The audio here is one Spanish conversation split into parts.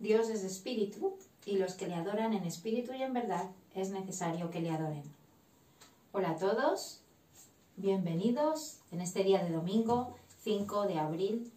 Dios es espíritu y los que le adoran en espíritu y en verdad es necesario que le adoren. Hola a todos, bienvenidos en este día de domingo 5 de abril.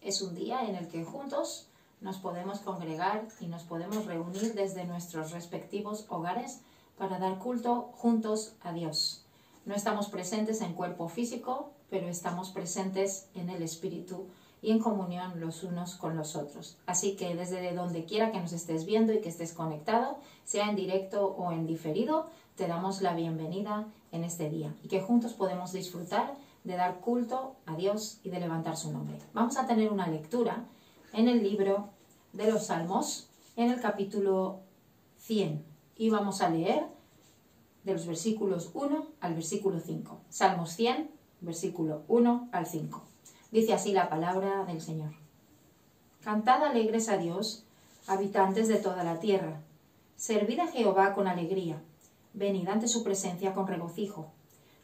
Es un día en el que juntos nos podemos congregar y nos podemos reunir desde nuestros respectivos hogares para dar culto juntos a Dios. No estamos presentes en cuerpo físico, pero estamos presentes en el espíritu y en comunión los unos con los otros. Así que desde donde quiera que nos estés viendo y que estés conectado, sea en directo o en diferido, te damos la bienvenida en este día y que juntos podemos disfrutar de dar culto a Dios y de levantar su nombre. Vamos a tener una lectura en el libro de los Salmos, en el capítulo 100, y vamos a leer de los versículos 1 al versículo 5. Salmos 100, versículo 1 al 5. Dice así la palabra del Señor. Cantad alegres a Dios, habitantes de toda la tierra. Servid a Jehová con alegría. Venid ante su presencia con regocijo.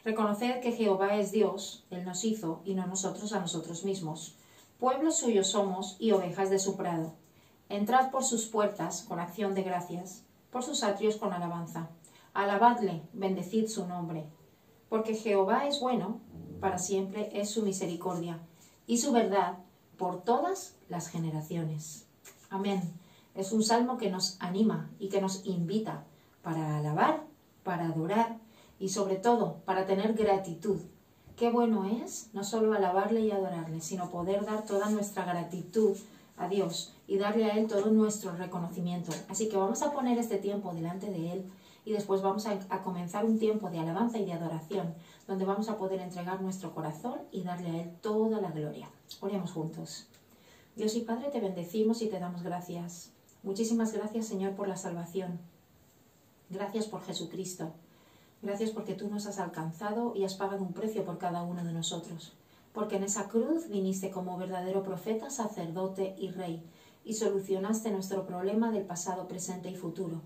Reconoced que Jehová es Dios, Él nos hizo y no nosotros a nosotros mismos. Pueblo suyo somos y ovejas de su prado. Entrad por sus puertas con acción de gracias, por sus atrios con alabanza. Alabadle, bendecid su nombre. Porque Jehová es bueno, para siempre es su misericordia, y su verdad por todas las generaciones. Amén. Es un salmo que nos anima y que nos invita para alabar, para adorar y sobre todo para tener gratitud. Qué bueno es no solo alabarle y adorarle, sino poder dar toda nuestra gratitud a Dios y darle a Él todo nuestro reconocimiento. Así que vamos a poner este tiempo delante de Él y después vamos a comenzar un tiempo de alabanza y de adoración, donde vamos a poder entregar nuestro corazón y darle a Él toda la gloria. Oremos juntos. Dios y Padre, te bendecimos y te damos gracias. Muchísimas gracias, Señor, por la salvación. Gracias por Jesucristo. Gracias porque tú nos has alcanzado y has pagado un precio por cada uno de nosotros. Porque en esa cruz viniste como verdadero profeta, sacerdote y rey, y solucionaste nuestro problema del pasado, presente y futuro.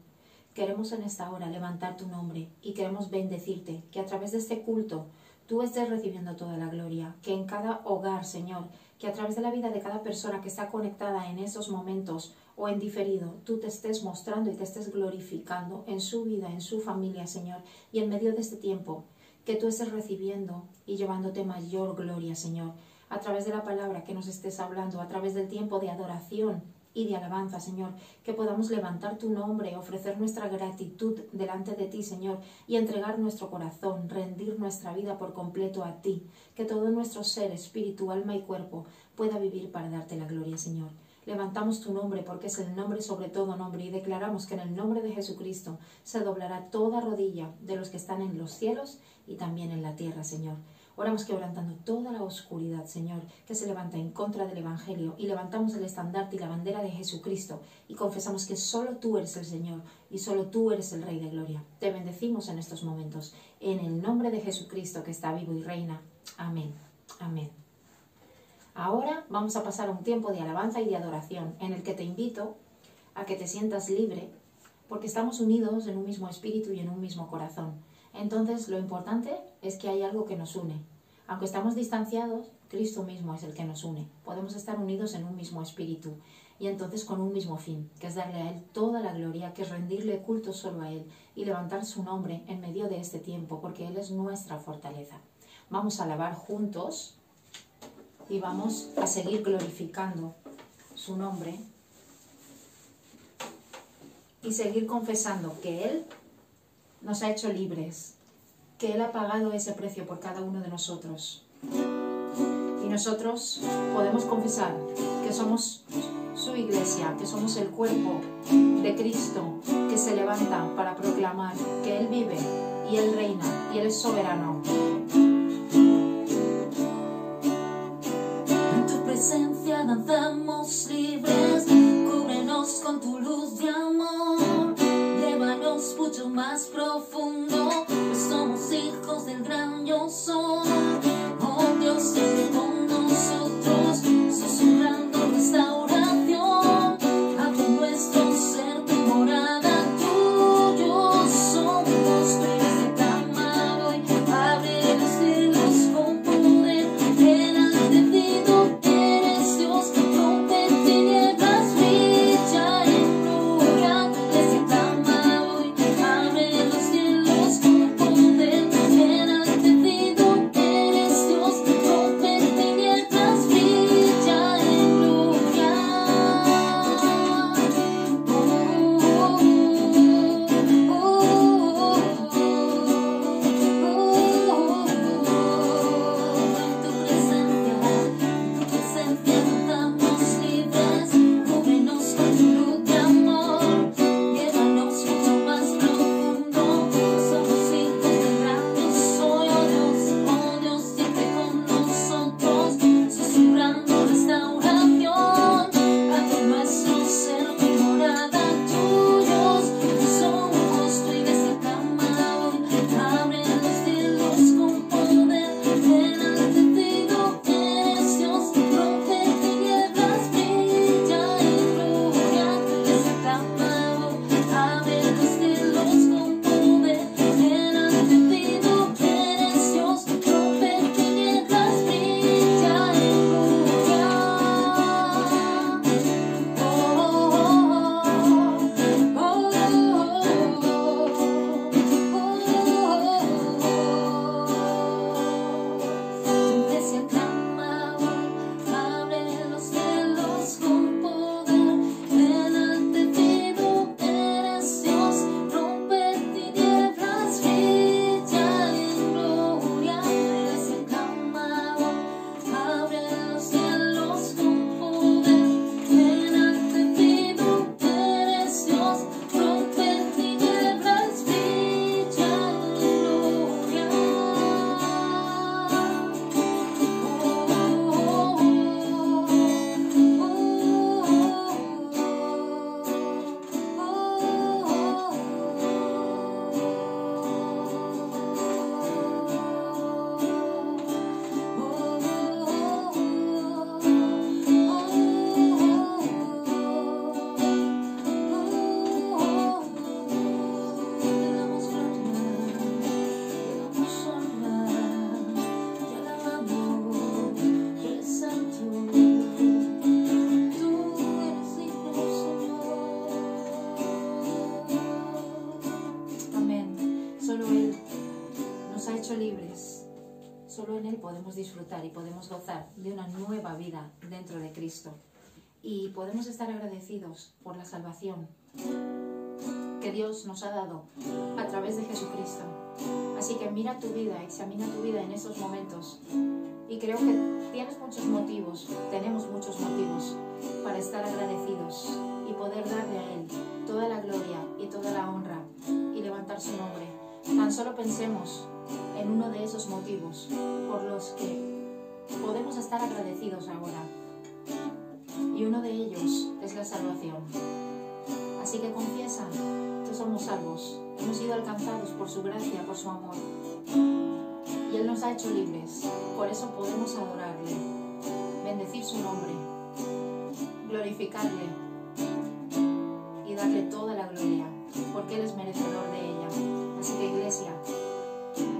Queremos en esta hora levantar tu nombre y queremos bendecirte, que a través de este culto tú estés recibiendo toda la gloria, que en cada hogar, Señor, que a través de la vida de cada persona que está conectada en esos momentos o en diferido, tú te estés mostrando y te estés glorificando en su vida, en su familia, Señor, y en medio de este tiempo, que tú estés recibiendo y llevándote mayor gloria, Señor, a través de la palabra que nos estés hablando, a través del tiempo de adoración y de alabanza, Señor, que podamos levantar tu nombre, ofrecer nuestra gratitud delante de ti, Señor, y entregar nuestro corazón, rendir nuestra vida por completo a ti, que todo nuestro ser, espíritu, alma y cuerpo pueda vivir para darte la gloria, Señor. Levantamos tu nombre porque es el nombre sobre todo nombre y declaramos que en el nombre de Jesucristo se doblará toda rodilla de los que están en los cielos y también en la tierra, Señor. Oramos quebrantando toda la oscuridad, Señor, que se levanta en contra del Evangelio, y levantamos el estandarte y la bandera de Jesucristo y confesamos que solo tú eres el Señor y solo tú eres el Rey de Gloria. Te bendecimos en estos momentos, en el nombre de Jesucristo que está vivo y reina. Amén. Amén. Ahora vamos a pasar un tiempo de alabanza y de adoración en el que te invito a que te sientas libre porque estamos unidos en un mismo espíritu y en un mismo corazón. Entonces lo importante es que hay algo que nos une. Aunque estamos distanciados, Cristo mismo es el que nos une. Podemos estar unidos en un mismo espíritu y entonces con un mismo fin, que es darle a Él toda la gloria, que es rendirle culto solo a Él y levantar su nombre en medio de este tiempo, porque Él es nuestra fortaleza. Vamos a alabar juntos y vamos a seguir glorificando su nombre y seguir confesando que Él nos ha hecho libres, que Él ha pagado ese precio por cada uno de nosotros. Y nosotros podemos confesar que somos su iglesia, que somos el cuerpo de Cristo que se levanta para proclamar que Él vive y Él reina y Él es soberano. En tu presencia danzamos libres, cúbrenos con tu luz de amor. Llévanos mucho más profundo, pues somos hijos del gran yo soy. Oh Dios, siempre con nosotros, susurrando restauración. Abre nuestro ser tu morada, tuyo somos, tú eres de clamar hoy. Abre los cielos con poder, enaltecido eres Dios, rompe tinieblas, brilla. libres. Solo en Él podemos disfrutar y podemos gozar de una nueva vida dentro de Cristo. Y podemos estar agradecidos por la salvación que Dios nos ha dado a través de Jesucristo. Así que mira tu vida, examina tu vida en esos momentos. Y creo que tienes muchos motivos, tenemos muchos motivos para estar agradecidos y poder darle a Él toda la gloria y toda la honra y levantar su nombre. Tan solo pensemos en uno de esos motivos por los que podemos estar agradecidos ahora. Y uno de ellos es la salvación. Así que confiesa que somos salvos, hemos sido alcanzados por su gracia, por su amor. Y Él nos ha hecho libres, por eso podemos adorarle, bendecir su nombre, glorificarle y darle toda la gloria, porque Él es merecedor de ella. Así que, Iglesia,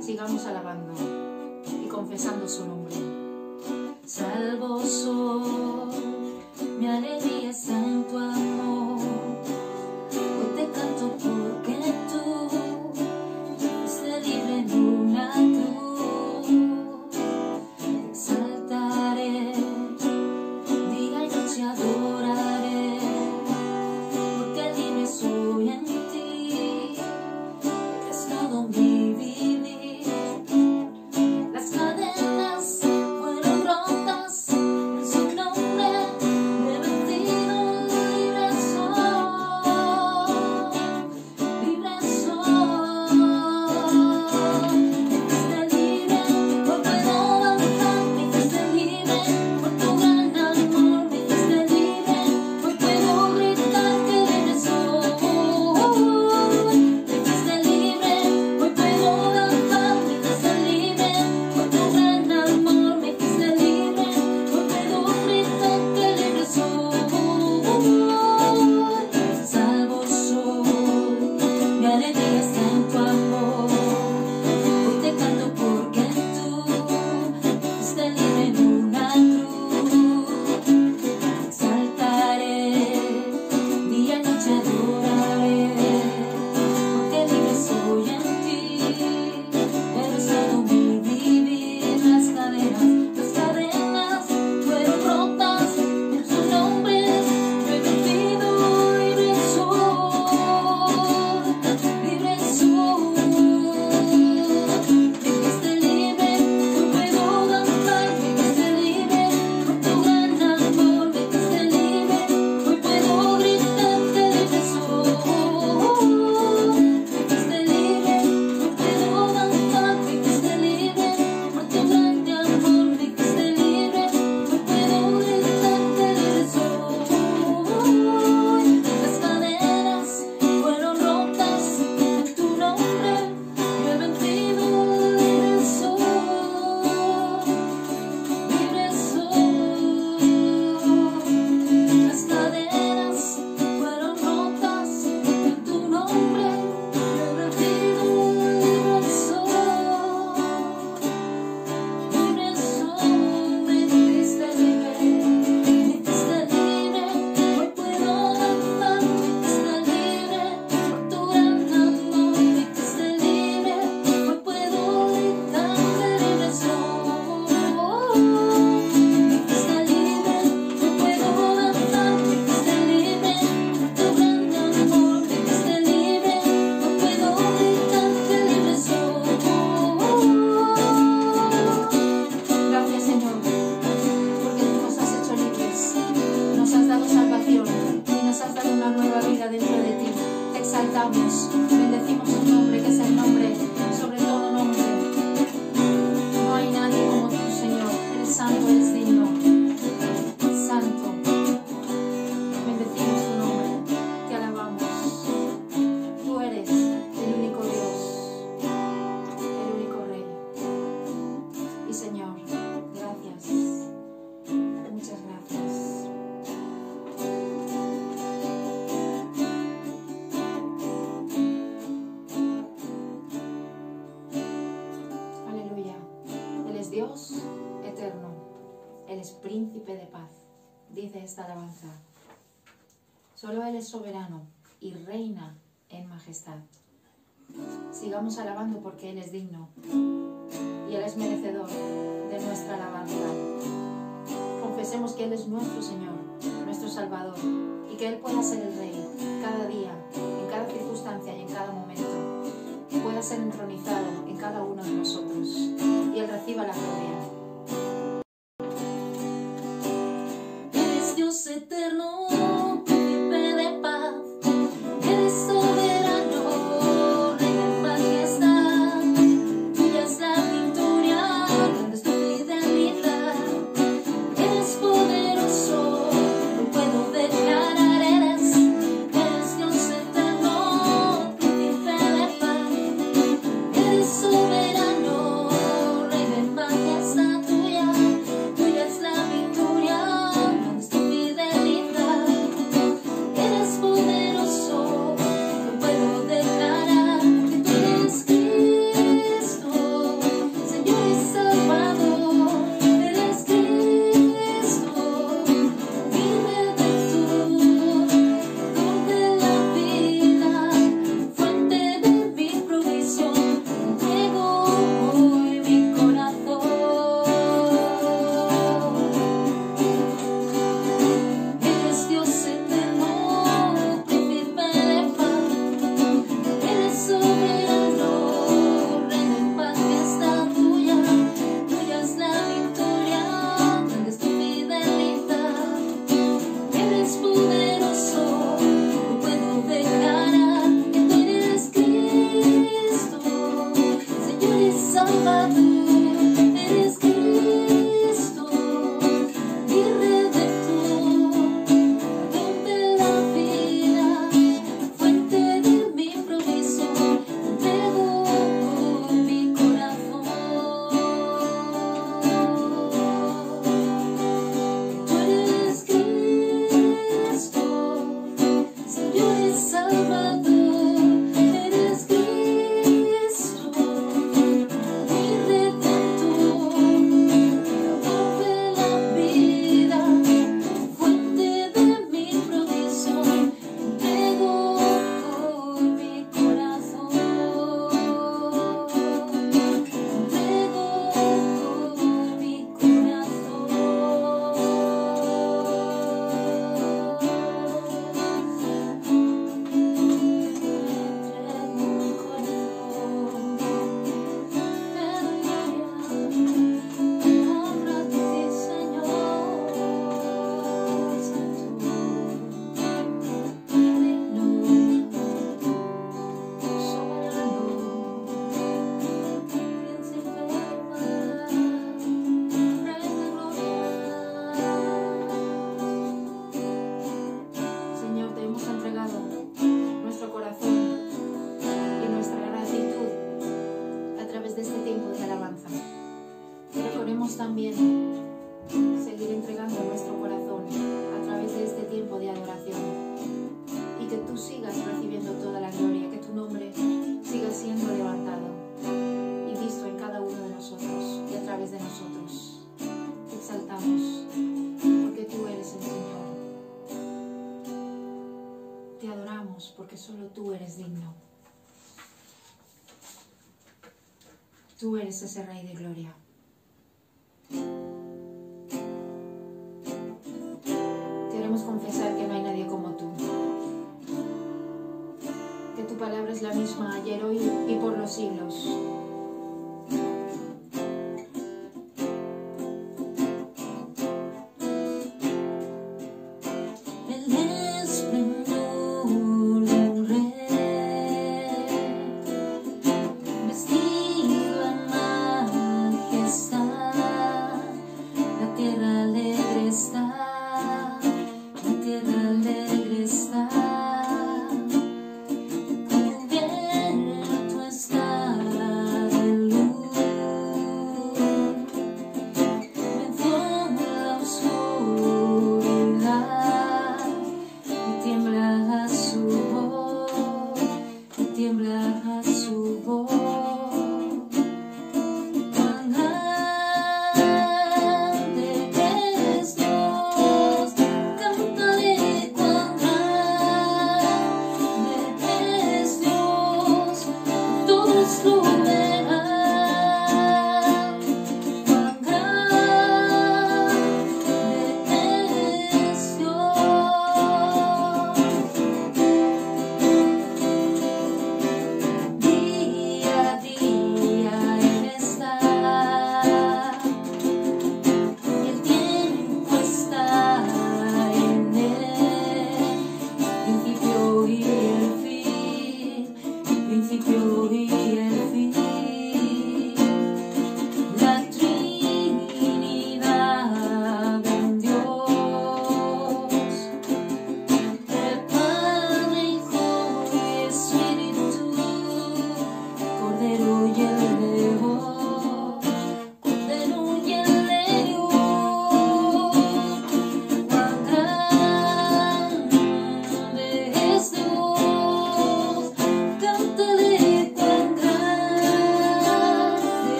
sigamos alabando y confesando su nombre. Salvo soy, mi alegría está en tu amor. Hoy te canto porque tú fuiste libre en una cruz. Te exaltaré, día y noche adoraré, porque libre soy en ti. Eres todo mi vivir. Las cadenas fueron rotas en su nombre, me he vencido, libre soy, libre soy. Me hiciste libre, hoy puedo danzar, me hiciste libre, por tu gran amor, me hiciste libre, hoy puedo gritar que libre soy. Me hiciste libre, hoy puedo danzar, me hiciste libre, por tu gran amor, me hiciste libre, hoy puedo gritar que libre soy. Salvo soy, mi alegría está en tu amor. Hoy te canto porque tú fuiste libre en una cruz. Te exaltaré, día y noche adoraré, porque libre soy en ti. Eres todo mi vivir. Las cadenas fueron rotas en su nombre, me he vencido, libre soy, libre soy. Me hiciste libre, hoy puedo danzar, me hiciste libre, por tu gran amor, me hiciste libre, hoy puedo gritar que libre soy. Me hiciste libre, hoy puedo danzar, me hiciste libre, por tu gran amor, me hiciste libre, hoy puedo gritar que libre soy. Las cadenas fueron rotas en tu nombre, me he vencido, libre soy, libre soy. Las cadenas fueron rotas en tu nombre, me he vencido, libre soy, libre soy. Me hiciste libre, hoy puedo danzar, me hiciste libre, por tu gran amor, me hiciste libre, hoy puedo gritar que libre soy. Me hiciste libre, hoy puedo danzar, me hiciste libre, por tu gran amor, me hiciste libre, hoy puedo gritar que libre soy. Gracias, Señor, porque tú nos has hecho libres, nos has dado salvación y nos has dado una nueva vida dentro de ti. Te exaltamos, bendecimos tu nombre, que es el nombre sobre todo nombre. No hay nadie como tú, Señor. Eres santo, eres digno. Santo. Bendecimos tu nombre, te alabamos. Tú eres el único Dios, el único Rey. Y Señor, gracias, muchas gracias. Aleluya. Él es Dios eterno, Él es príncipe de paz, dice esta alabanza. Solo Él es soberano y reina en majestad. Sigamos alabando porque Él es digno y Él es merecedor de nuestra alabanza. Confesemos que Él es nuestro Señor, nuestro Salvador, y que Él pueda ser el Rey cada día, en cada circunstancia y en cada momento. Pueda ser entronizado en cada uno de nosotros y Él reciba la gloria. Eres Dios eterno, príncipe de paz, eres soberano, Rey de majestad, tuya es la victoria, grande es tu fidelidad, eres poderoso, no puedo declarar, eres Dios eterno, príncipe de paz, eres soberano, Rey de majestad, tuya es la victoria, grande es tu fidelidad, eres poderoso, no puedo declarar que tú eres Cristo, Señor y Salvador, eres Cristo, mi Redentor, don de la vida, fuente de mi provisión, entrego hoy mi corazón. Eres Dios eterno, príncipe de paz, eres soberano, Rey de majestad, tuya es la victoria, grande es tu fidelidad, eres poderoso, no puedo declarar que tú eres Cristo, Señor y Salvador, eres Cristo, mi Redentor, don de la vida, fuente de mi provisión, entrego mi corazón. Tú eres Cristo, Señor y Salvador, eres Cristo, mi Redentor, don de la vida, fuente de mi provisión, entrego hoy mi corazón, entrego hoy mi corazón, honra a ti, Señor, santo, digno, soberano, príncipe de paz, Rey de gloria. Señor, te hemos entregado nuestro corazón y nuestra gratitud a través de este tiempo de alabanza. Pero queremos también seguir entregando nuestro corazón a través de este tiempo de adoración y que tú sigas recibiendo toda la gloria, que tu nombre siga siendo levantado y visto en cada uno de nosotros y a través de nosotros. Te exaltamos porque tú eres el Señor. Te adoramos porque solo tú eres digno. Tú eres ese Rey de gloria. Queremos confesar que no hay nadie como tú. Que tu palabra es la misma ayer, hoy y por los siglos. El esplendor de un rey, vestido en majestad, la tierra alegre está, la tierra alegre está, cubierto está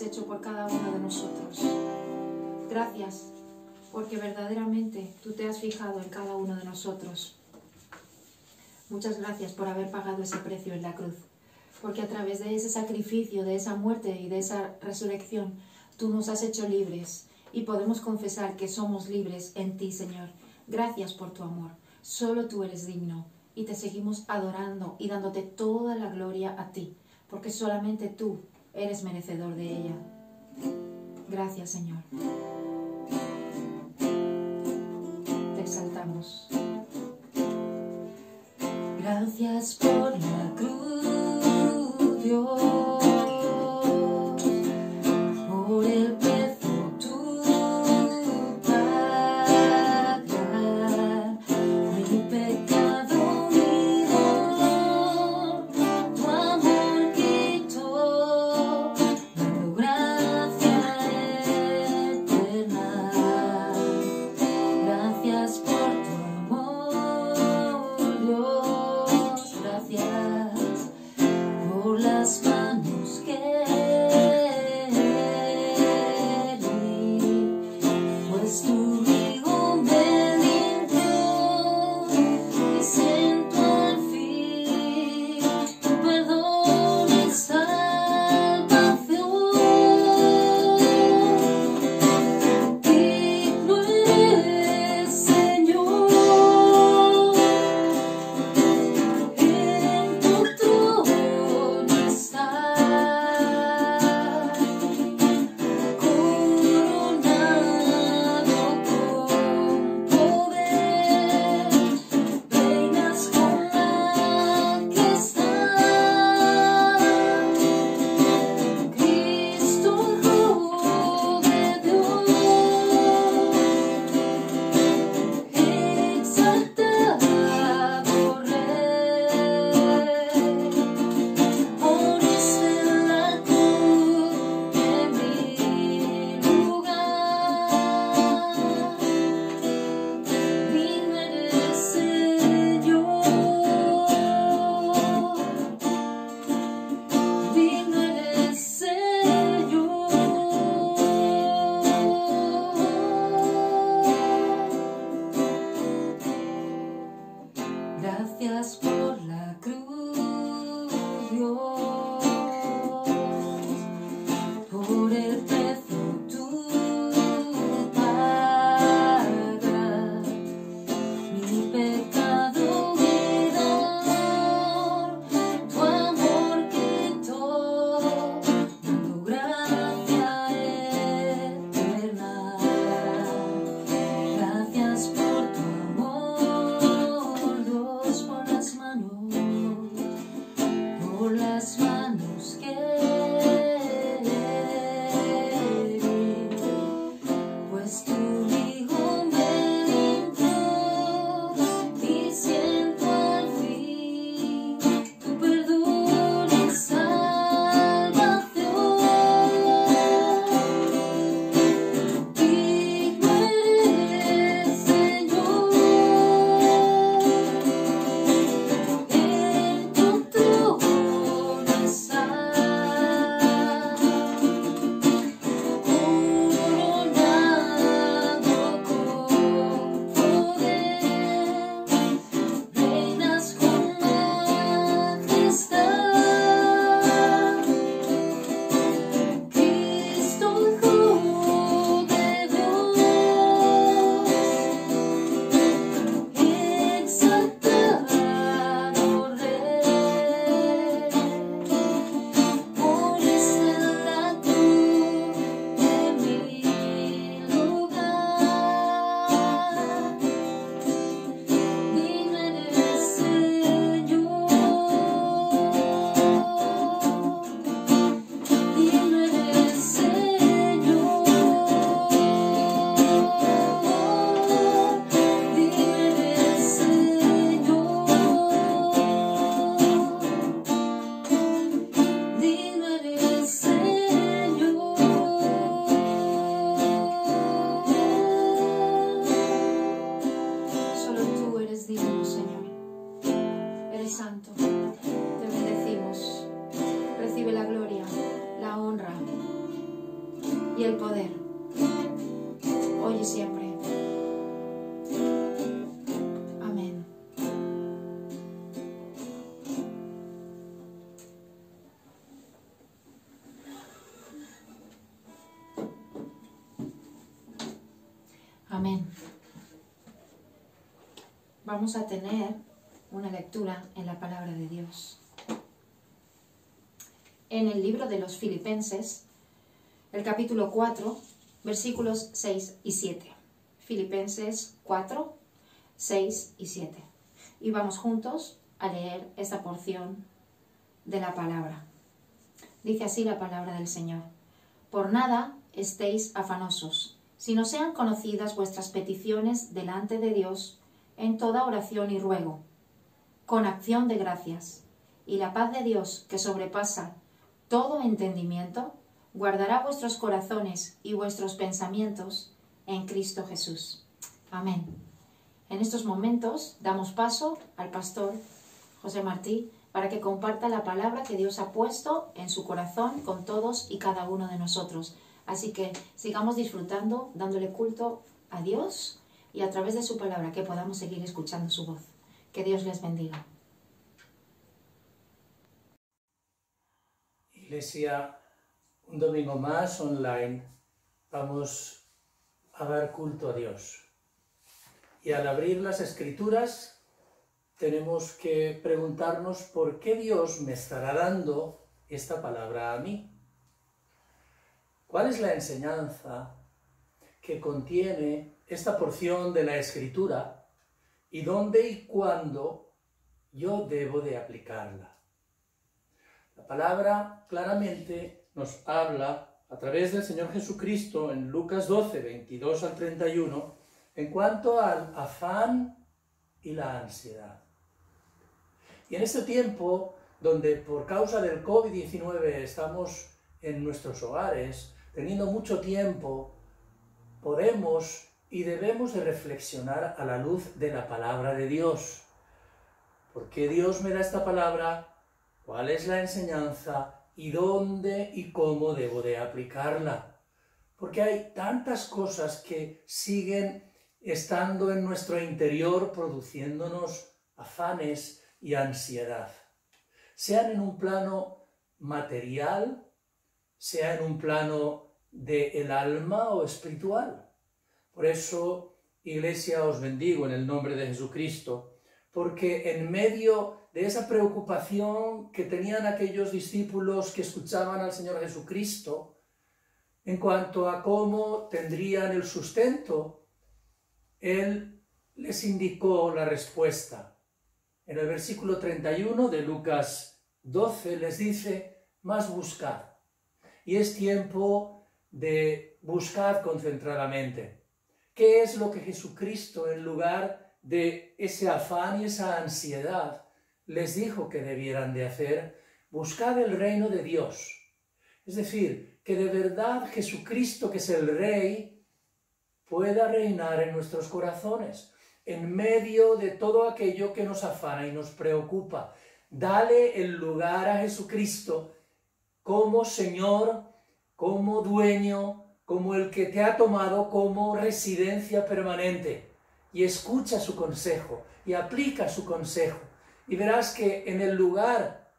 hecho por cada uno de nosotros. Gracias, porque verdaderamente tú te has fijado en cada uno de nosotros. Muchas gracias por haber pagado ese precio en la cruz, porque a través de ese sacrificio, de esa muerte y de esa resurrección, tú nos has hecho libres y podemos confesar que somos libres en ti, Señor. Gracias por tu amor. Solo tú eres digno y te seguimos adorando y dándote toda la gloria a ti, porque solamente tú eres merecedor de ella. Gracias, Señor. Te exaltamos. Gracias por la cruz, Dios, por el precio tú pagar, mi pecado, mi dolor, tu amor quitó, dando gracia eterna. Gracias por tu amor, Dios. Gracias por las manos. y el poder, hoy y siempre. Amén. Amén. Vamos a tener una lectura en la palabra de Dios. En el libro de los Filipenses, el capítulo 4, versículos 6 y 7. Filipenses 4, 6 y 7. Y vamos juntos a leer esta porción de la palabra. Dice así la palabra del Señor. Por nada estéis afanosos, sino sean conocidas vuestras peticiones delante de Dios en toda oración y ruego, con acción de gracias, y la paz de Dios, que sobrepasa todo entendimiento, guardará vuestros corazones y vuestros pensamientos en Cristo Jesús. Amén. En estos momentos damos paso al pastor José Martí para que comparta la palabra que Dios ha puesto en su corazón con todos y cada uno de nosotros. Así que sigamos disfrutando, dándole culto a Dios y a través de su palabra que podamos seguir escuchando su voz. Que Dios les bendiga. Iglesia, un domingo más online, vamos a dar culto a Dios. Y al abrir las Escrituras, tenemos que preguntarnos por qué Dios me estará dando esta palabra a mí. ¿Cuál es la enseñanza que contiene esta porción de la Escritura y dónde y cuándo yo debo de aplicarla? La palabra claramente nos habla a través del Señor Jesucristo en Lucas 12, 22 al 31, en cuanto al afán y la ansiedad. Y en este tiempo, donde por causa del COVID-19 estamos en nuestros hogares, teniendo mucho tiempo, podemos y debemos de reflexionar a la luz de la palabra de Dios. ¿Por qué Dios me da esta palabra? ¿Cuál es la enseñanza? ¿Y dónde y cómo debo de aplicarla? Porque hay tantas cosas que siguen estando en nuestro interior, produciéndonos afanes y ansiedad. Sean en un plano material, sea en un plano del alma o espiritual. Por eso, Iglesia, os bendigo en el nombre de Jesucristo, porque en medio de esa preocupación que tenían aquellos discípulos que escuchaban al Señor Jesucristo, en cuanto a cómo tendrían el sustento, Él les indicó la respuesta. En el versículo 31 de Lucas 12 les dice, mas buscad. Y es tiempo de buscar concentradamente. ¿Qué es lo que Jesucristo, en lugar de ese afán y esa ansiedad, les dijo que debieran de hacer? Buscad el reino de Dios. Es decir, que de verdad Jesucristo, que es el Rey, pueda reinar en nuestros corazones, en medio de todo aquello que nos afana y nos preocupa. Dale el lugar a Jesucristo como Señor, como dueño, como el que te ha tomado como residencia permanente. Y escucha su consejo y aplica su consejo. Y verás que en el lugar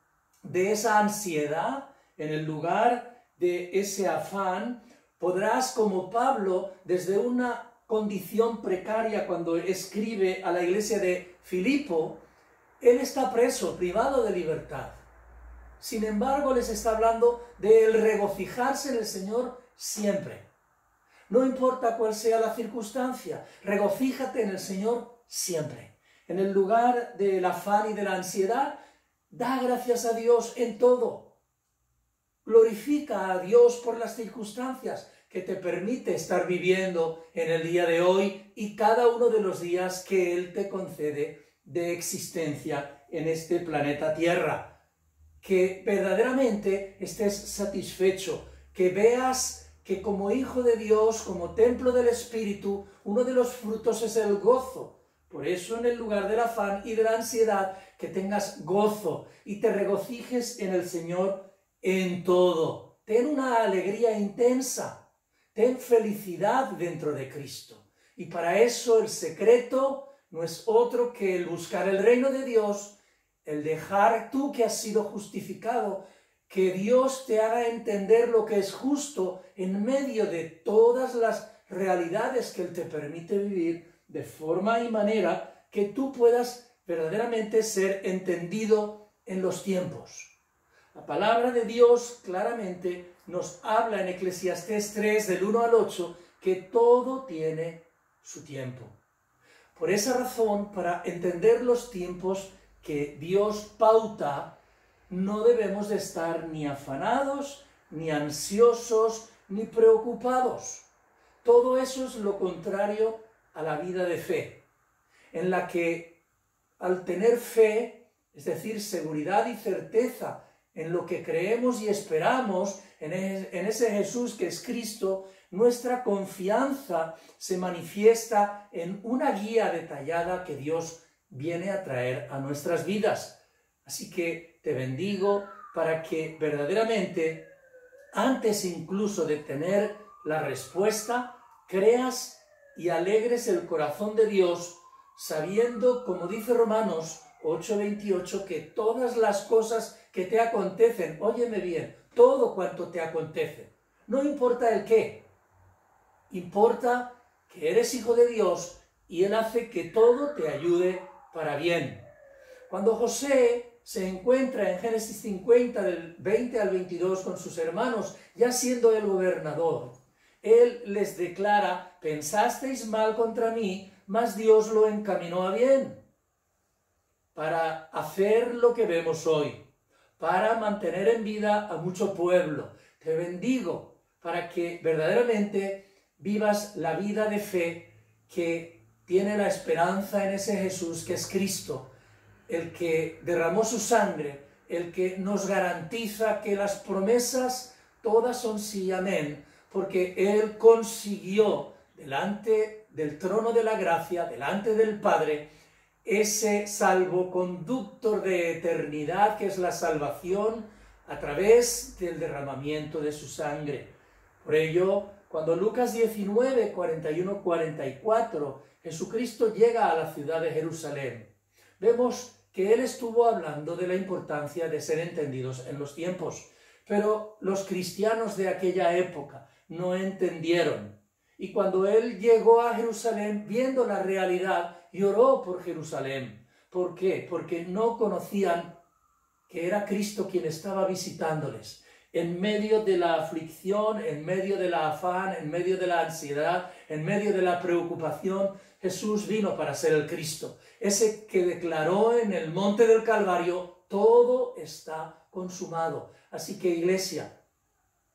de esa ansiedad, en el lugar de ese afán, podrás, como Pablo, desde una condición precaria cuando escribe a la iglesia de Filipo, él está preso, privado de libertad. Sin embargo, les está hablando de el regocijarse en el Señor siempre. No importa cuál sea la circunstancia, regocíjate en el Señor siempre. En el lugar del afán y de la ansiedad, da gracias a Dios en todo. Glorifica a Dios por las circunstancias que te permite estar viviendo en el día de hoy y cada uno de los días que Él te concede de existencia en este planeta Tierra. Que verdaderamente estés satisfecho, que veas que como hijo de Dios, como templo del Espíritu, uno de los frutos es el gozo. Por eso en el lugar del afán y de la ansiedad, que tengas gozo y te regocijes en el Señor en todo. Ten una alegría intensa, ten felicidad dentro de Cristo. Y para eso el secreto no es otro que el buscar el reino de Dios, el dejar tú que has sido justificado, que Dios te haga entender lo que es justo en medio de todas las realidades que Él te permite vivir, de forma y manera que tú puedas verdaderamente ser entendido en los tiempos. La palabra de Dios claramente nos habla en Eclesiastés 3, del 1 al 8, que todo tiene su tiempo. Por esa razón, para entender los tiempos que Dios pauta, no debemos de estar ni afanados, ni ansiosos, ni preocupados. Todo eso es lo contrario a la vida de fe, en la que al tener fe, es decir, seguridad y certeza en lo que creemos y esperamos, en ese Jesús que es Cristo, nuestra confianza se manifiesta en una guía detallada que Dios viene a traer a nuestras vidas. Así que te bendigo para que verdaderamente, antes incluso de tener la respuesta, creas y alegres el corazón de Dios, sabiendo, como dice Romanos 8:28, que todas las cosas que te acontecen, óyeme bien, todo cuanto te acontece, no importa el qué, importa que eres hijo de Dios y Él hace que todo te ayude para bien. Cuando José se encuentra en Génesis 50, del 20 al 22, con sus hermanos, ya siendo el gobernador, Él les declara: pensasteis mal contra mí, mas Dios lo encaminó a bien, para hacer lo que vemos hoy, para mantener en vida a mucho pueblo. Te bendigo para que verdaderamente vivas la vida de fe que tiene la esperanza en ese Jesús que es Cristo, el que derramó su sangre, el que nos garantiza que las promesas todas son sí y amén, porque Él consiguió delante del trono de la gracia, delante del Padre, ese salvoconducto de eternidad que es la salvación a través del derramamiento de su sangre. Por ello, cuando Lucas 19, 41, 44, Jesucristo llega a la ciudad de Jerusalén, vemos que Él estuvo hablando de la importancia de ser entendidos en los tiempos, pero los cristianos de aquella época no entendieron. Y cuando Él llegó a Jerusalén, viendo la realidad, lloró por Jerusalén. ¿Por qué? Porque no conocían que era Cristo quien estaba visitándoles. En medio de la aflicción, en medio del afán, en medio de la ansiedad, en medio de la preocupación, Jesús vino para ser el Cristo. Ese que declaró en el monte del Calvario: todo está consumado. Así que, iglesia,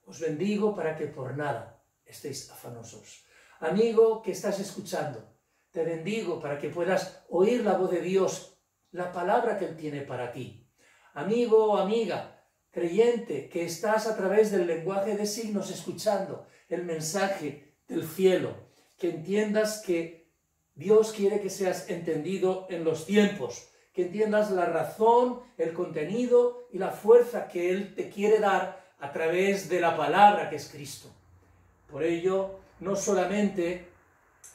os bendigo para que por nada estéis afanosos. Amigo que estás escuchando, te bendigo para que puedas oír la voz de Dios, la palabra que Él tiene para ti. Amigo o amiga, creyente, que estás a través del lenguaje de signos escuchando el mensaje del cielo, que entiendas que Dios quiere que seas entendido en los tiempos, que entiendas la razón, el contenido y la fuerza que Él te quiere dar a través de la palabra que es Cristo. Por ello, no solamente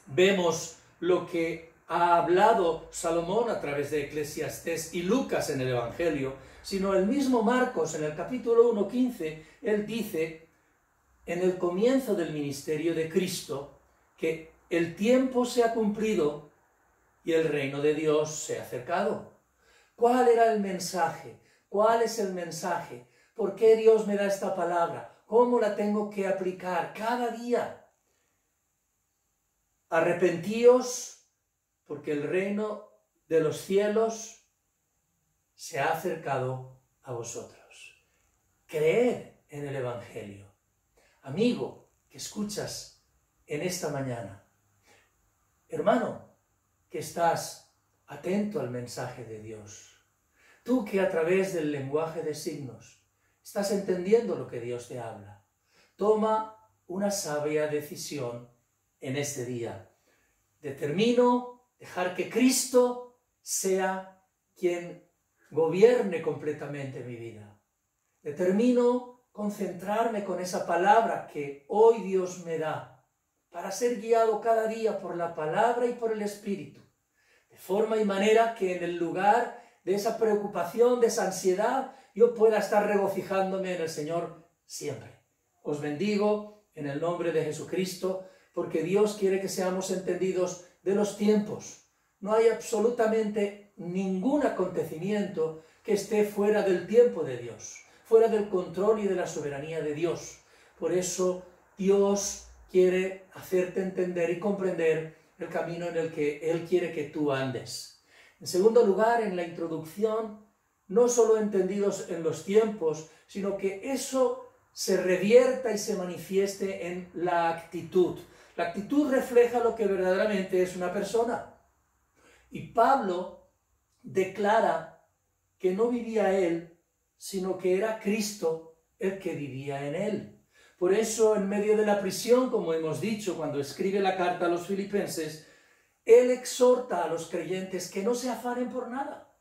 vemos lo que ha hablado Salomón a través de Eclesiastés y Lucas en el Evangelio, sino el mismo Marcos en el capítulo 1:15, él dice, en el comienzo del ministerio de Cristo, que el tiempo se ha cumplido y el reino de Dios se ha acercado. ¿Cuál era el mensaje? ¿Cuál es el mensaje? ¿Por qué Dios me da esta palabra? ¿Cómo la tengo que aplicar cada día? Arrepentíos, porque el reino de los cielos se ha acercado a vosotros. Creed en el Evangelio. Amigo que escuchas en esta mañana, hermano que estás atento al mensaje de Dios, tú que a través del lenguaje de signos estás entendiendo lo que Dios te habla, toma una sabia decisión en este día. Determino dejar que Cristo sea quien gobierne completamente mi vida. Determino concentrarme con esa palabra que hoy Dios me da, para ser guiado cada día por la palabra y por el Espíritu, de forma y manera que en el lugar de esa preocupación, de esa ansiedad, yo pueda estar regocijándome en el Señor siempre. Os bendigo en el nombre de Jesucristo, porque Dios quiere que seamos entendidos de los tiempos. No hay absolutamente ningún acontecimiento que esté fuera del tiempo de Dios, fuera del control y de la soberanía de Dios. Por eso Dios quiere hacerte entender y comprender el camino en el que Él quiere que tú andes. En segundo lugar, en la introducción, no solo entendidos en los tiempos, sino que eso se revierta y se manifieste en la actitud. La actitud refleja lo que verdaderamente es una persona. Y Pablo declara que no vivía él, sino que era Cristo el que vivía en él. Por eso, en medio de la prisión, como hemos dicho, cuando escribe la carta a los filipenses, él exhorta a los creyentes que no se afanen por nada.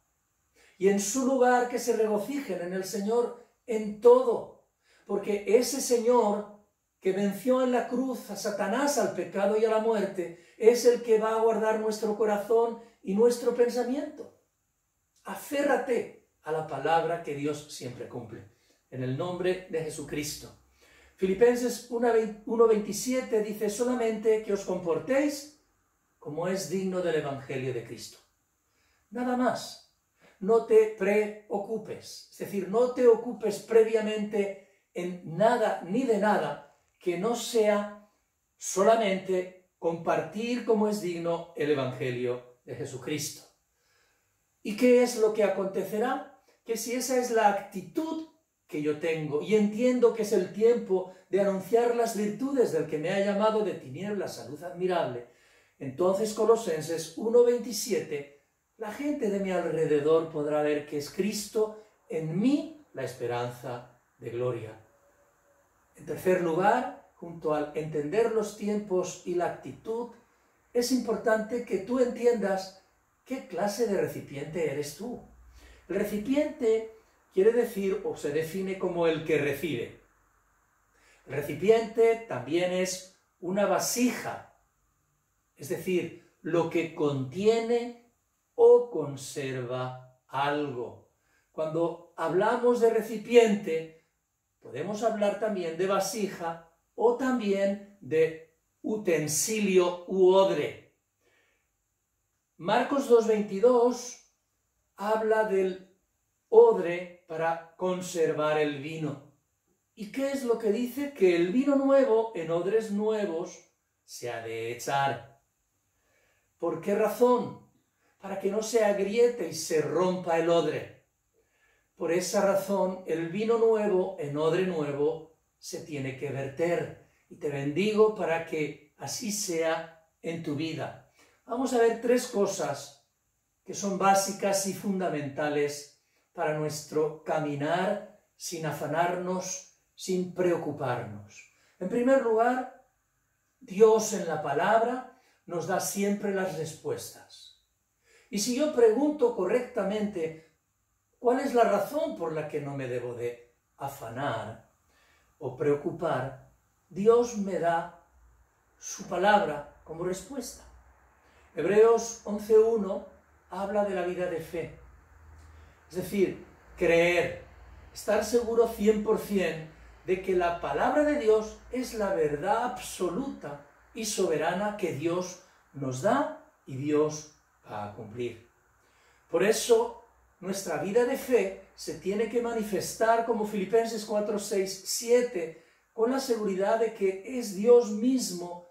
Y en su lugar que se regocijen en el Señor en todo. Porque ese Señor que venció en la cruz a Satanás, al pecado y a la muerte, es el que va a guardar nuestro corazón y nuestro pensamiento. Aférrate a la palabra que Dios siempre cumple. En el nombre de Jesucristo. Filipenses 1:27 dice: solamente que os comportéis como es digno del Evangelio de Cristo. Nada más. No te preocupes. Es decir, no te ocupes previamente en nada ni de nada que no sea solamente compartir como es digno el Evangelio de Jesucristo. ¿Y qué es lo que acontecerá? Que si esa es la actitud que yo tengo y entiendo que es el tiempo de anunciar las virtudes del que me ha llamado de tinieblas a luz admirable, entonces Colosenses 1:27, la gente de mi alrededor podrá ver que es Cristo en mí la esperanza de gloria. En tercer lugar, junto al entender los tiempos y la actitud, es importante que tú entiendas qué clase de recipiente eres tú. El recipiente quiere decir o se define como el que recibe. El recipiente también es una vasija, es decir, lo que contiene o conserva algo. Cuando hablamos de recipiente, podemos hablar también de vasija o también de utensilio u odre. Marcos 2:22 habla del odre para conservar el vino. ¿Y qué es lo que dice? Que el vino nuevo en odres nuevos se ha de echar. ¿Por qué razón? Para que no se agriete y se rompa el odre. Por esa razón, el vino nuevo en odre nuevo se tiene que verter. Y te bendigo para que así sea en tu vida. Vamos a ver tres cosas que son básicas y fundamentales para nuestro caminar sin afanarnos, sin preocuparnos. En primer lugar, Dios en la palabra nos da siempre las respuestas. Y si yo pregunto correctamente cuál es la razón por la que no me debo de afanar o preocupar, Dios me da su palabra como respuesta. Hebreos 11:1 habla de la vida de fe. Es decir, creer, estar seguro 100% de que la palabra de Dios es la verdad absoluta y soberana que Dios nos da y Dios va a cumplir. Por eso, nuestra vida de fe se tiene que manifestar como Filipenses 4:6-7, con la seguridad de que es Dios mismo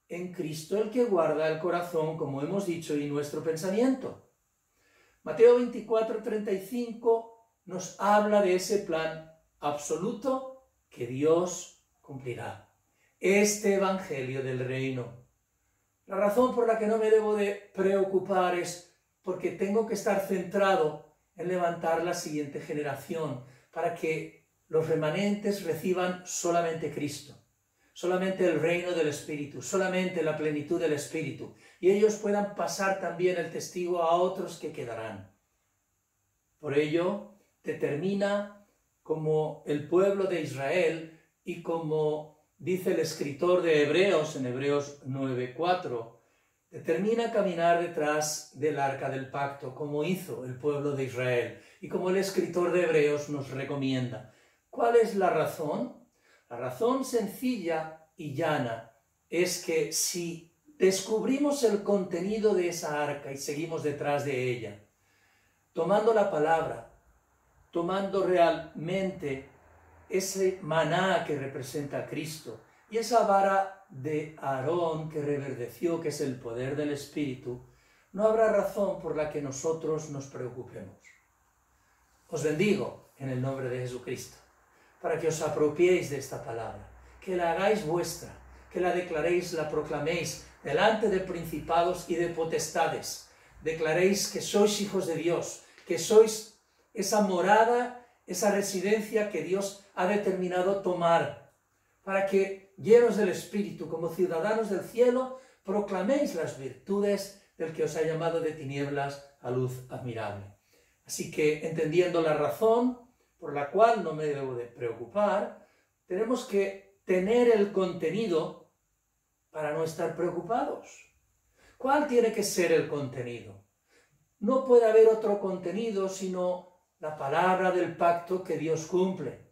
en Cristo el que guarda el corazón, como hemos dicho, y nuestro pensamiento. Mateo 24:35 nos habla de ese plan absoluto que Dios cumplirá. Este evangelio del reino. La razón por la que no me debo de preocupar es porque tengo que estar centrado en levantar la siguiente generación para que los remanentes reciban solamente Cristo, solamente el reino del Espíritu, solamente la plenitud del Espíritu, y ellos puedan pasar también el testigo a otros que quedarán. Por ello, determina como el pueblo de Israel y como dice el escritor de Hebreos en Hebreos 9:4, determina caminar detrás del arca del pacto, como hizo el pueblo de Israel y como el escritor de Hebreos nos recomienda. ¿Cuál es la razón? La razón sencilla y llana es que si descubrimos el contenido de esa arca y seguimos detrás de ella, tomando la palabra, tomando realmente ese maná que representa a Cristo y esa vara de Aarón que reverdeció, que es el poder del Espíritu, no habrá razón por la que nosotros nos preocupemos. Os bendigo en el nombre de Jesucristo, para que os apropiéis de esta palabra, que la hagáis vuestra, que la declaréis, la proclaméis delante de principados y de potestades. Declaréis que sois hijos de Dios, que sois esa morada, esa residencia que Dios ha determinado tomar, para que, llenos del Espíritu, como ciudadanos del cielo, proclaméis las virtudes del que os ha llamado de tinieblas a luz admirable. Así que, entendiendo la razón por la cual no me debo de preocupar, tenemos que tener el contenido para no estar preocupados. ¿Cuál tiene que ser el contenido? No puede haber otro contenido sino la palabra del pacto que Dios cumple.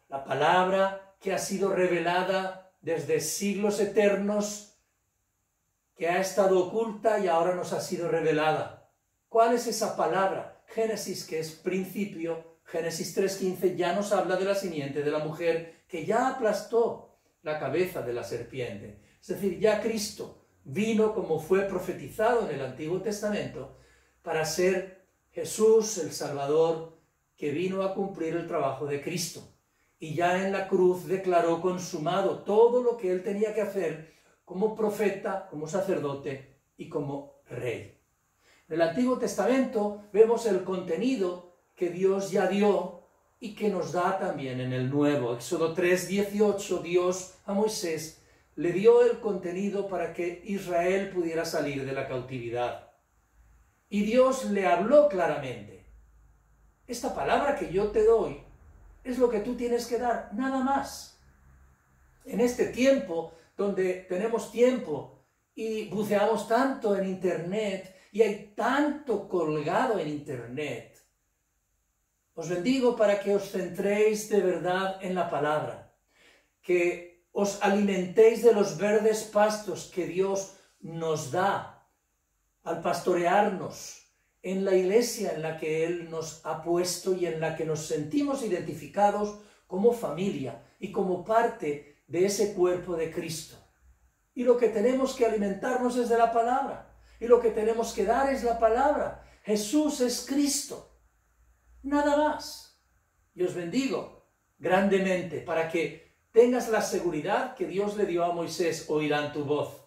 La palabra que ha sido revelada desde siglos eternos, que ha estado oculta y ahora nos ha sido revelada. ¿Cuál es esa palabra? Génesis, que es principio, Génesis 3:15 ya nos habla de la simiente de la mujer que ya aplastó la cabeza de la serpiente. Es decir, ya Cristo vino como fue profetizado en el Antiguo Testamento para ser Jesús el Salvador que vino a cumplir el trabajo de Cristo. Y ya en la cruz declaró consumado todo lo que él tenía que hacer como profeta, como sacerdote y como rey. En el Antiguo Testamento vemos el contenido que Dios ya dio y que nos da también en el Nuevo. Éxodo 3:18, Dios a Moisés le dio el contenido para que Israel pudiera salir de la cautividad. Y Dios le habló claramente. Esta palabra que yo te doy es lo que tú tienes que dar, nada más. En este tiempo, donde tenemos tiempo y buceamos tanto en Internet y hay tanto colgado en Internet, os bendigo para que os centréis de verdad en la palabra, que os alimentéis de los verdes pastos que Dios nos da al pastorearnos en la iglesia en la que Él nos ha puesto y en la que nos sentimos identificados como familia y como parte de ese cuerpo de Cristo. Y lo que tenemos que alimentarnos es de la palabra. Y lo que tenemos que dar es la palabra. Jesús es Cristo. Nada más. Y os bendigo grandemente para que tengas la seguridad que Dios le dio a Moisés: oirán tu voz.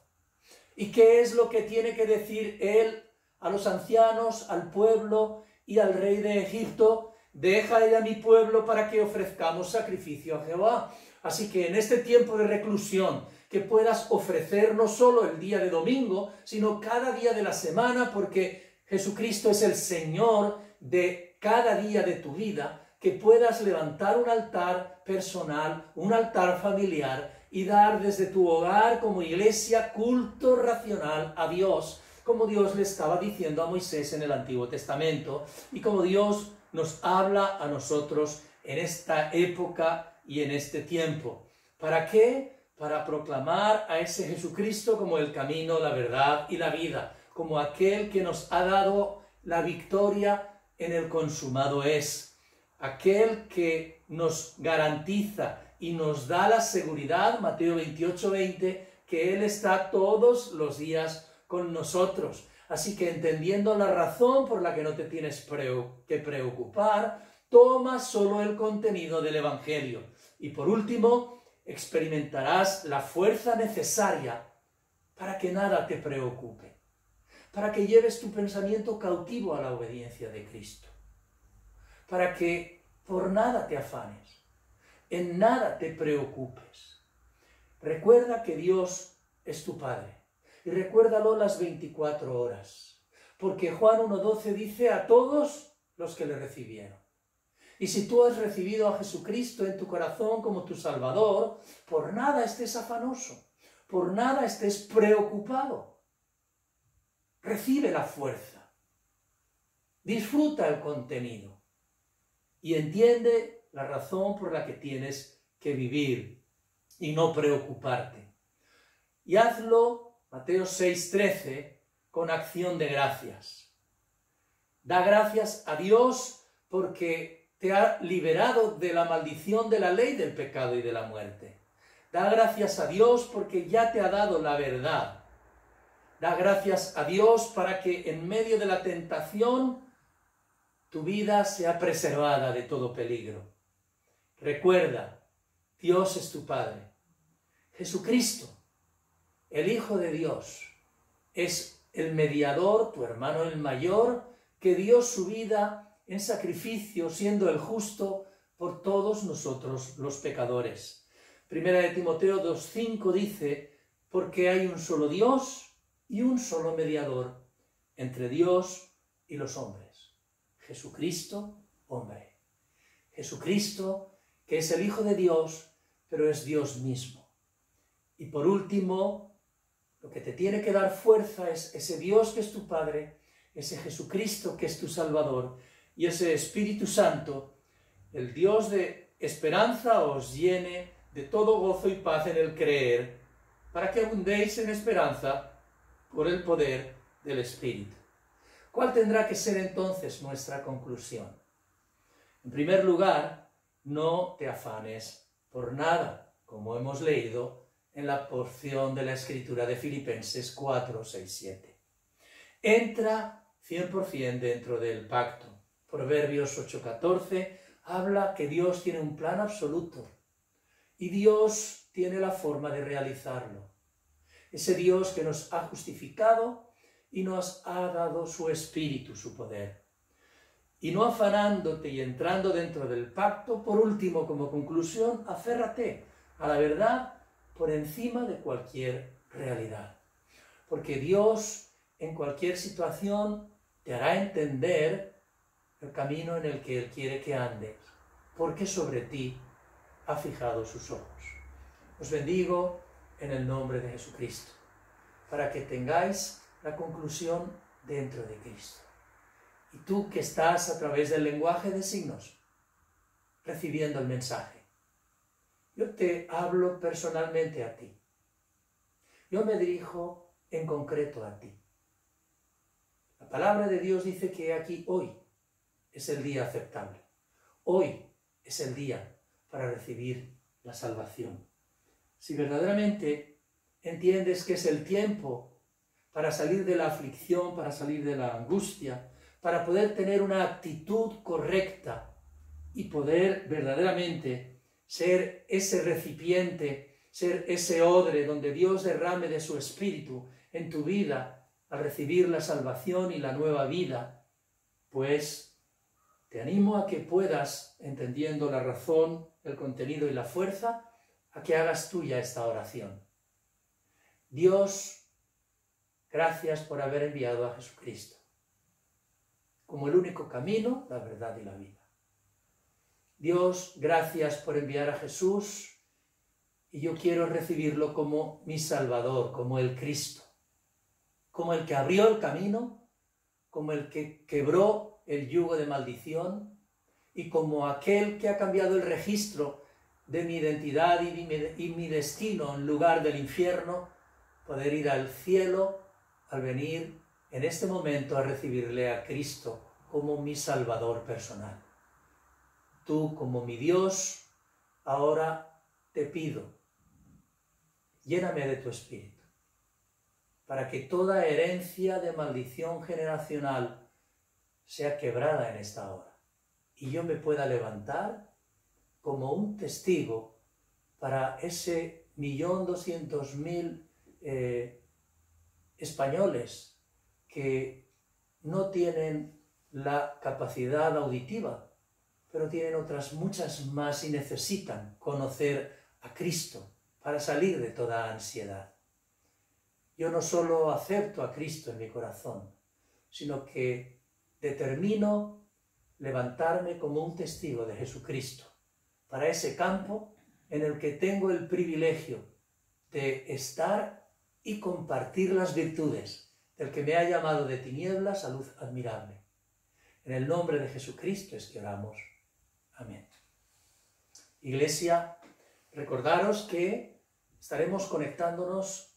¿Y qué es lo que tiene que decir Él a los ancianos, al pueblo y al rey de Egipto? Deja ir a mi pueblo para que ofrezcamos sacrificio a Jehová. Así que en este tiempo de reclusión, que puedas ofrecer no solo el día de domingo, sino cada día de la semana, porque Jesucristo es el Señor de cada día de tu vida, que puedas levantar un altar personal, un altar familiar y dar desde tu hogar como iglesia culto racional a Dios, como Dios le estaba diciendo a Moisés en el Antiguo Testamento y como Dios nos habla a nosotros en esta época y en este tiempo. ¿Para qué? Para proclamar a ese Jesucristo como el camino, la verdad y la vida, como aquel que nos ha dado la victoria en el consumado es, aquel que nos garantiza y nos da la seguridad, Mateo 28:20, que Él está todos los días con nosotros. Así que entendiendo la razón por la que no te tienes que preocupar, toma solo el contenido del Evangelio. Y por último, experimentarás la fuerza necesaria para que nada te preocupe, para que lleves tu pensamiento cautivo a la obediencia de Cristo, para que por nada te afanes, en nada te preocupes. Recuerda que Dios es tu Padre y recuérdalo las 24 horas, porque Juan 1:12 dice: a todos los que le recibieron. Y si tú has recibido a Jesucristo en tu corazón como tu Salvador, por nada estés afanoso, por nada estés preocupado. Recibe la fuerza, disfruta el contenido y entiende la razón por la que tienes que vivir y no preocuparte. Y hazlo, Mateo 6:13, con acción de gracias. Da gracias a Dios porque te ha liberado de la maldición de la ley del pecado y de la muerte. Da gracias a Dios porque ya te ha dado la verdad. Da gracias a Dios para que en medio de la tentación tu vida sea preservada de todo peligro. Recuerda, Dios es tu Padre. Jesucristo, el Hijo de Dios, es el mediador, tu hermano el mayor, que dio su vida en sacrificio, siendo el justo por todos nosotros los pecadores. Primera de Timoteo 2:5 dice, porque hay un solo Dios y un solo mediador entre Dios y los hombres. Jesucristo, hombre. Jesucristo, que es el Hijo de Dios, pero es Dios mismo. Y por último, lo que te tiene que dar fuerza es ese Dios que es tu Padre, ese Jesucristo que es tu Salvador, y ese Espíritu Santo, el Dios de esperanza, os llene de todo gozo y paz en el creer, para que abundéis en esperanza por el poder del Espíritu. ¿Cuál tendrá que ser entonces nuestra conclusión? En primer lugar, no te afanes por nada, como hemos leído en la porción de la Escritura de Filipenses 4, 6, 7. Entra 100% dentro del pacto. Proverbios 8:14 habla que Dios tiene un plan absoluto y Dios tiene la forma de realizarlo. Ese Dios que nos ha justificado y nos ha dado su espíritu, su poder. Y no afanándote y entrando dentro del pacto, por último, como conclusión, aférrate a la verdad por encima de cualquier realidad. Porque Dios en cualquier situación te hará entender el camino en el que Él quiere que andes, porque sobre ti ha fijado sus ojos. Os bendigo en el nombre de Jesucristo, para que tengáis la conclusión dentro de Cristo. Y tú que estás a través del lenguaje de signos, recibiendo el mensaje, yo te hablo personalmente a ti. Yo me dirijo en concreto a ti. La palabra de Dios dice que aquí hoy es el día aceptable. Hoy es el día para recibir la salvación. Si verdaderamente entiendes que es el tiempo para salir de la aflicción, para salir de la angustia, para poder tener una actitud correcta y poder verdaderamente ser ese recipiente, ser ese odre donde Dios derrame de su espíritu en tu vida al recibir la salvación y la nueva vida, pues te animo a que puedas, entendiendo la razón, el contenido y la fuerza, a que hagas tuya esta oración. Dios, gracias por haber enviado a Jesucristo como el único camino, la verdad y la vida. Dios, gracias por enviar a Jesús y yo quiero recibirlo como mi Salvador, como el Cristo, como el que abrió el camino, como el que quebró el yugo de maldición y como aquel que ha cambiado el registro de mi identidad y mi destino en lugar del infierno, poder ir al cielo al venir en este momento a recibirle a Cristo como mi Salvador personal. Tú, como mi Dios, ahora te pido, lléname de tu espíritu, para que toda herencia de maldición generacional sea quebrada en esta hora, y yo me pueda levantar como un testigo para ese 1.200.000 españoles que no tienen la capacidad auditiva, pero tienen otras muchas más y necesitan conocer a Cristo para salir de toda ansiedad. Yo no solo acepto a Cristo en mi corazón, sino que determino levantarme como un testigo de Jesucristo para ese campo en el que tengo el privilegio de estar y compartir las virtudes del que me ha llamado de tinieblas a luz admirable. En el nombre de Jesucristo es que oramos. Amén. Iglesia, recordaros que estaremos conectándonos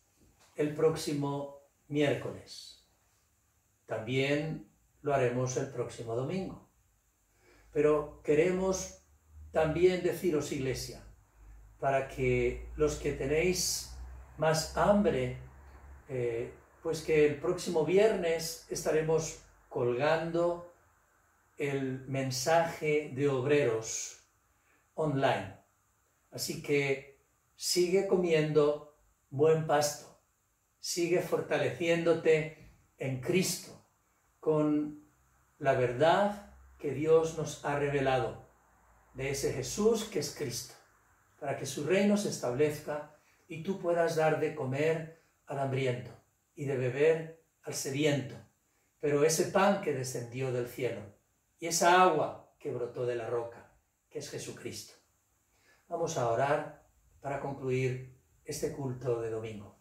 el próximo miércoles. También lo haremos el próximo domingo. Pero queremos también deciros, Iglesia, para que los que tenéis más hambre, pues que el próximo viernes estaremos colgando el mensaje de obreros online. Así que sigue comiendo buen pasto, sigue fortaleciéndote en Cristo con la verdad que Dios nos ha revelado de ese Jesús que es Cristo, para que su reino se establezca y tú puedas dar de comer al hambriento y de beber al sediento, pero ese pan que descendió del cielo y esa agua que brotó de la roca, que es Jesucristo. Vamos a orar para concluir este culto de domingo.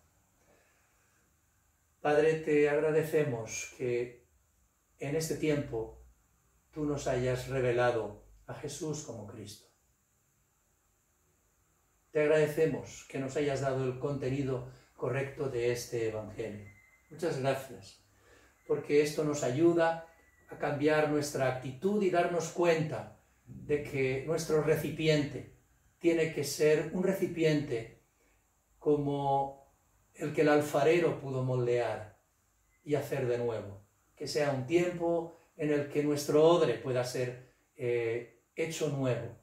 Padre, te agradecemos que en este tiempo tú nos hayas revelado a Jesús como Cristo. Te agradecemos que nos hayas dado el contenido correcto de este Evangelio. Muchas gracias, porque esto nos ayuda a cambiar nuestra actitud y darnos cuenta de que nuestro recipiente tiene que ser un recipiente como el que el alfarero pudo moldear y hacer de nuevo. Que sea un tiempo en el que nuestro odre pueda ser hecho nuevo,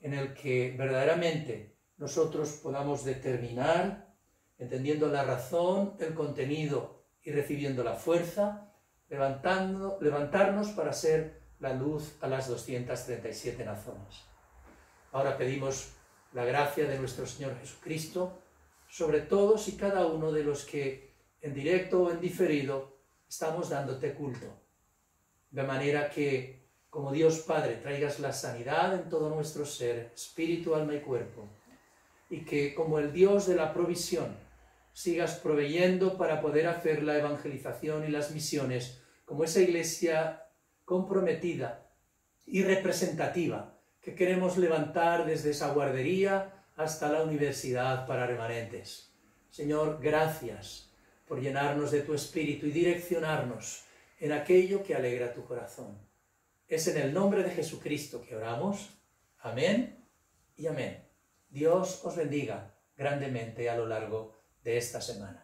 en el que verdaderamente nosotros podamos determinar, entendiendo la razón, el contenido y recibiendo la fuerza, levantarnos para ser la luz a las 237 naciones. Ahora pedimos la gracia de nuestro Señor Jesucristo sobre todos y cada uno de los que en directo o en diferido estamos dándote culto, de manera que como Dios Padre traigas la sanidad en todo nuestro ser, espíritu, alma y cuerpo, y que como el Dios de la provisión sigas proveyendo para poder hacer la evangelización y las misiones como esa iglesia comprometida y representativa que queremos levantar desde esa guardería hasta la universidad para remanentes. Señor, gracias por llenarnos de tu Espíritu y direccionarnos en aquello que alegra tu corazón. Es en el nombre de Jesucristo que oramos. Amén y amén. Dios os bendiga grandemente a lo largo de esta semana.